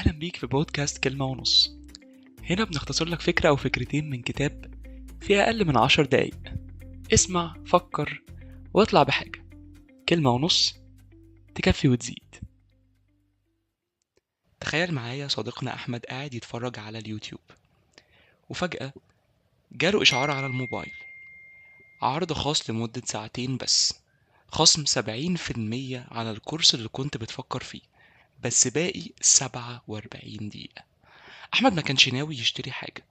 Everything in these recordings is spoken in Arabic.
أهلا بيك في بودكاست كلمة ونص. هنا بنختصر لك فكرة أو فكرتين من كتاب في أقل من 10 دقايق. اسمع، فكر، واطلع بحاجة. كلمة ونص تكفي وتزيد. تخيل معايا صديقنا أحمد قاعد يتفرج على اليوتيوب، وفجأة جاله إشعار على الموبايل: عرض خاص لمدة ساعتين بس، خصم 70% على الكورس اللي كنت بتفكر فيه، بس باقي 47 دقيقة. أحمد ما كانش ناوي يشتري حاجة،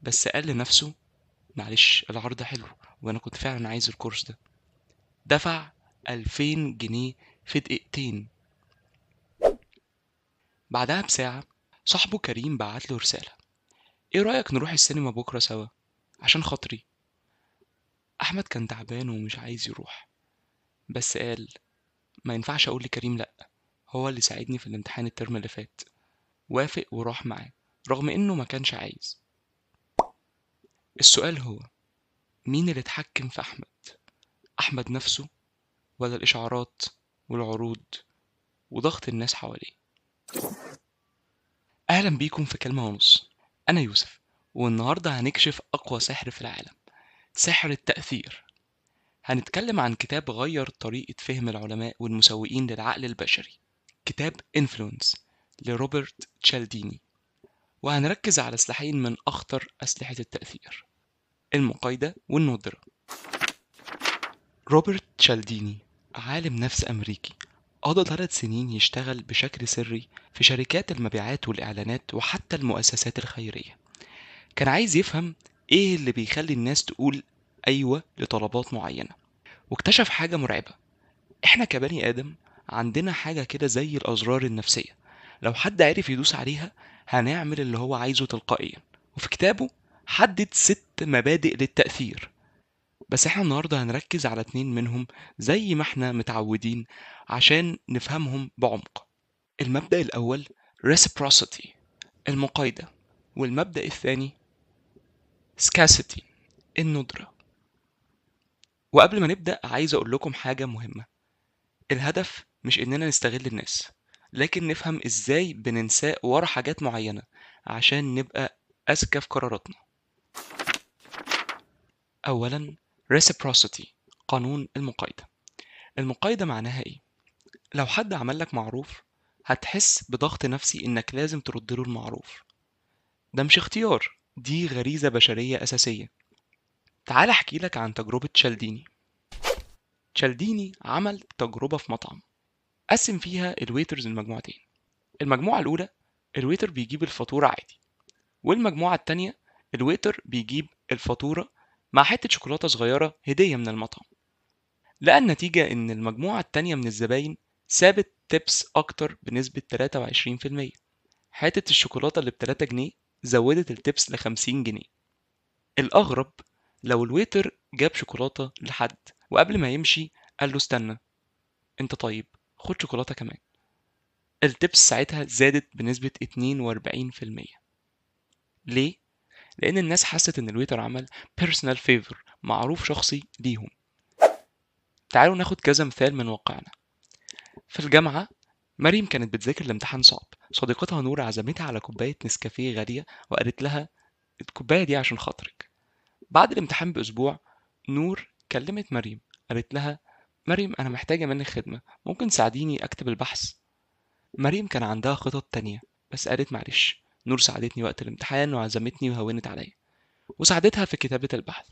بس قال لنفسه: معلش، العرض حلو وانا كنت فعلا عايز الكورس ده. دفع 2000 جنيه في دقيقتين. بعدها بساعة صاحبه كريم بعت له رسالة: ايه رأيك نروح السينما بكرة سوا عشان خاطري؟ احمد كان تعبان ومش عايز يروح، بس قال: ما ينفعش اقول لكريم لا، هو اللي ساعدني في الامتحان الترم اللي فات. وافق وراح معاه رغم انه ما كانش عايز. السؤال هو: مين اللي اتحكم في احمد؟ احمد نفسه، ولا الاشعارات والعروض وضغط الناس حواليه؟ أهلا بيكم في كلمة ونص. أنا يوسف، والنهاردة هنكشف أقوى سحر في العالم، سحر التأثير. هنتكلم عن كتاب غير طريقة فهم العلماء والمسوقين للعقل البشري، كتاب Influence لروبرت تشالديني. وهنركز على سلاحين من أخطر أسلحة التأثير: المقايضة والندرة. روبرت تشالديني عالم نفس أمريكي، قضى 3 سنين يشتغل بشكل سري في شركات المبيعات والإعلانات وحتى المؤسسات الخيرية. كان عايز يفهم ايه اللي بيخلي الناس تقول ايوه لطلبات معينة، واكتشف حاجة مرعبة: احنا كبني ادم عندنا حاجة كده زي الازرار النفسية، لو حد عرف يدوس عليها هنعمل اللي هو عايزه تلقائيا. وفي كتابه حدد 6 مبادئ للتأثير، بس احنا النهاردة هنركز على 2 منهم زي ما احنا متعودين عشان نفهمهم بعمق. المبدأ الأول reciprocity، المقايضة، والمبدأ الثاني scarcity، الندرة. وقبل ما نبدأ عايز أقول لكم حاجة مهمة: الهدف مش إننا نستغل الناس، لكن نفهم إزاي بننساق ورا حاجات معينة عشان نبقى أذكى في قراراتنا. أولا reciprocity، قانون المقايضة. المقايضة معناها إيه؟ لو حد عمل لك معروف هتحس بضغط نفسي إنك لازم ترد له المعروف. ده مش اختيار، دي غريزة بشرية أساسية. تعال أحكي لك عن تجربة تشالديني. تشالديني عمل تجربة في مطعم، قسم فيها الويترز لمجموعتين. المجموعة الأولى الويتر بيجيب الفاتورة عادي، والمجموعة التانية الويتر بيجيب الفاتورة مع حتة شوكولاتة صغيرة هدية من المطعم. لقى النتيجة إن المجموعة التانية من الزباين سابت تيبس أكتر بنسبة 23%. حتة الشوكولاتة اللي ب3 جنيه زودت التيبس ل50 جنيه. الأغرب، لو الويتر جاب شوكولاتة لحد وقبل ما يمشي قال له: استنى، انت طيب، خد شوكولاتة كمان، التبس ساعتها زادت بنسبة 42%. ليه؟ لأن الناس حست إن الويتر عمل personal favor، معروف شخصي ليهم. تعالوا ناخد كذا مثال من واقعنا. في الجامعة، مريم كانت بتذاكر لامتحان صعب. صديقتها نور عزمتها على كوباية نسكافيه غالية وقالت لها: الكوباية دي عشان خاطرك. بعد الامتحان بأسبوع، نور كلمت مريم، قالت لها: مريم، أنا محتاجة منك خدمة، ممكن تساعديني أكتب البحث؟ مريم كان عندها خطط تانية، بس قالت: معلش، نور ساعدتني وقت الامتحان وعزمتني وهونت عليا، وساعدتها في كتابة البحث.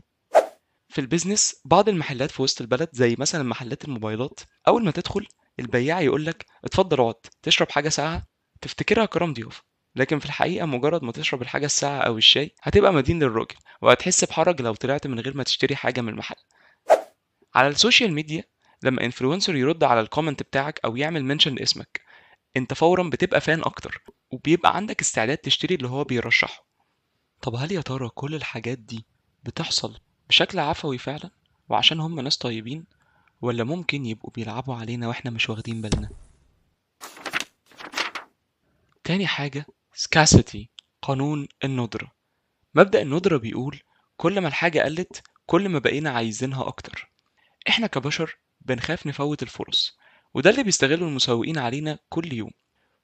في البيزنس، بعض المحلات في وسط البلد زي مثلا محلات الموبايلات، أول ما تدخل البياع يقولك: اتفضل اقعد، تشرب حاجة ساقعة؟ تفتكرها كرم ضيافة، لكن في الحقيقة مجرد ما تشرب الحاجة الساقعة أو الشاي هتبقى مدين للراجل، وهتحس بحرج لو طلعت من غير ما تشتري حاجة من المحل. على السوشيال ميديا، لما انفلونسر يرد على الكومنت بتاعك أو يعمل منشن لاسمك، انت فورا بتبقى فان اكتر، وبيبقى عندك استعداد تشتري اللي هو بيرشحه. طب هل يا ترى كل الحاجات دي بتحصل بشكل عفوي فعلا وعشان هم ناس طيبين، ولا ممكن يبقوا بيلعبوا علينا واحنا مش واخدين بالنا؟ تاني حاجة scarcity، قانون الندرة. مبدأ الندرة بيقول: كل ما الحاجة قلت كل ما بقينا عايزينها اكتر. احنا كبشر بنخاف نفوت الفرص، وده اللي بيستغله المسوقين علينا كل يوم.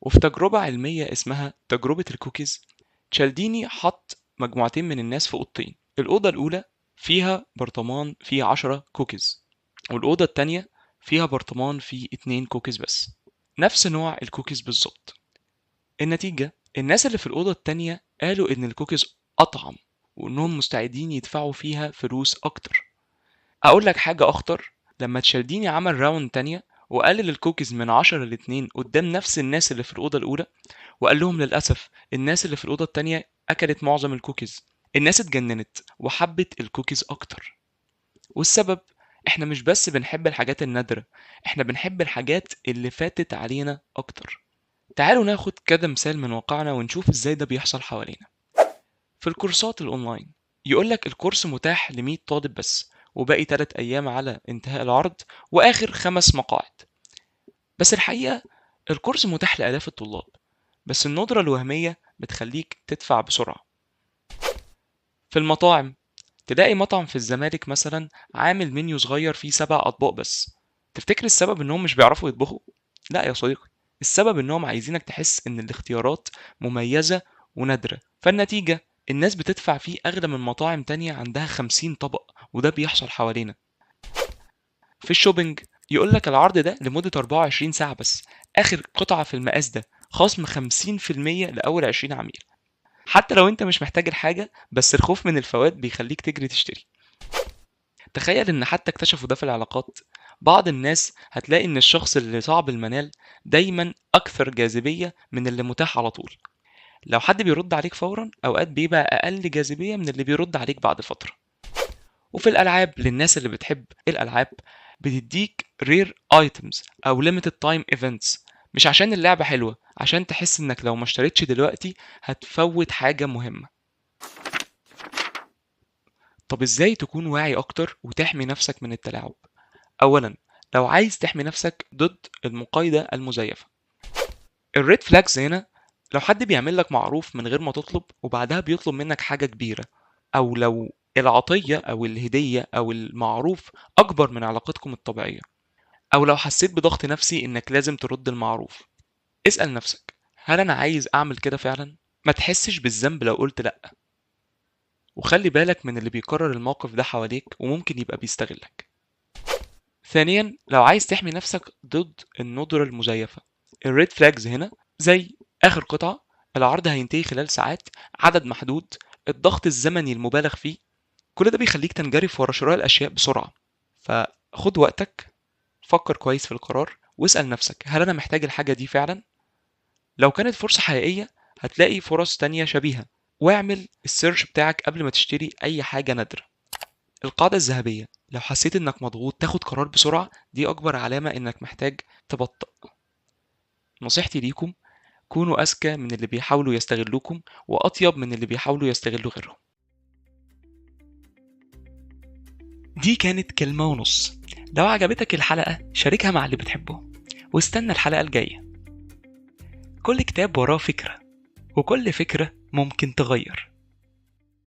وفي تجربة علمية اسمها تجربة الكوكيز، تشالديني حط مجموعتين من الناس في أوضتين. الأوضة الأولى فيها برطمان فيه 10 كوكيز، والأوضة التانية فيها برطمان فيه 2 كوكيز بس، نفس نوع الكوكيز بالظبط. النتيجة الناس اللي في الأوضة التانية قالوا إن الكوكيز أطعم وإنهم مستعدين يدفعوا فيها فلوس أكتر. أقول لك حاجة أخطر، لما تشالديني عمل راوند تانية وقلل الكوكيز من 10 ل2 قدام نفس الناس اللي في الأوضة الأولى، وقال لهم للأسف الناس اللي في الأوضة التانية أكلت معظم الكوكيز، الناس اتجننت وحبت الكوكيز أكتر. والسبب إحنا مش بس بنحب الحاجات النادرة، إحنا بنحب الحاجات اللي فاتت علينا أكتر. تعالوا ناخد كده مثال من واقعنا ونشوف إزاي ده بيحصل حوالينا. في الكورسات الأونلاين يقولك الكورس متاح ل100 طالب بس، وباقي 3 أيام على انتهاء العرض وآخر 5 مقاعد. بس الحقيقة الكورس متاح لآلاف الطلاب، بس الندرة الوهمية بتخليك تدفع بسرعة. في المطاعم تلاقي مطعم في الزمالك مثلا عامل منيو صغير فيه 7 أطباق بس، تفتكر السبب إنهم مش بيعرفوا يطبخوا؟ لا يا صديقي، السبب إنهم عايزينك تحس إن الاختيارات مميزة ونادرة، فالنتيجة الناس بتدفع فيه أغلى من مطاعم تانية عندها 50 طبق، وده بيحصل حوالينا. في الشوبينج يقولك العرض ده لمدة 24 ساعة بس، آخر قطعة في المقاس ده خصم 50% لأول 20 عميل، حتى لو انت مش محتاج الحاجة بس الخوف من الفوات بيخليك تجري تشتري. تخيل ان حتى اكتشفوا ده في العلاقات، بعض الناس هتلاقي ان الشخص اللي صعب المنال دايما اكثر جاذبية من اللي متاح على طول. لو حد بيرد عليك فورا اوقات بيبقى اقل جاذبية من اللي بيرد عليك بعد فترة. وفي الالعاب للناس اللي بتحب الالعاب بتديك rare items او limited time events، مش عشان اللعبة حلوة، عشان تحس انك لو ما اشتريتش دلوقتي هتفوت حاجة مهمة. طب ازاي تكون واعي اكتر وتحمي نفسك من التلاعب؟ اولا، لو عايز تحمي نفسك ضد المقايضة المزيفة، الريد فلاجز هنا لو حد بيعمل لك معروف من غير ما تطلب وبعدها بيطلب منك حاجة كبيرة، او لو العطية او الهدية او المعروف اكبر من علاقتكم الطبيعية، او لو حسيت بضغط نفسي انك لازم ترد المعروف. اسأل نفسك هل انا عايز اعمل كده فعلا؟ ما تحسش بالذنب لو قلت لا، وخلي بالك من اللي بيكرر الموقف ده حواليك وممكن يبقى بيستغلك. ثانيا، لو عايز تحمي نفسك ضد الندرة المزيفة، الريد فلاجز هنا زي آخر قطعة، العرض هينتهي خلال ساعات، عدد محدود، الضغط الزمني المبالغ فيه، كل ده بيخليك تنجرف ورا شراء الأشياء بسرعة. فخد وقتك، فكر كويس في القرار واسأل نفسك هل أنا محتاج الحاجة دي فعلا؟ لو كانت فرصة حقيقية هتلاقي فرص تانية شبيهة، واعمل السيرش بتاعك قبل ما تشتري أي حاجة نادرة. القاعدة الذهبية، لو حسيت انك مضغوط تاخد قرار بسرعة، دي اكبر علامة انك محتاج تبطأ. نصيحتي ليكم، كونوا اذكى من اللي بيحاولوا يستغلوكم واطيب من اللي بيحاولوا يستغلوا غيرهم. دي كانت كلمة ونص. لو عجبتك الحلقة شاركها مع اللي بتحبه، واستنى الحلقة الجاية. كل كتاب وراه فكرة، وكل فكرة ممكن تغير.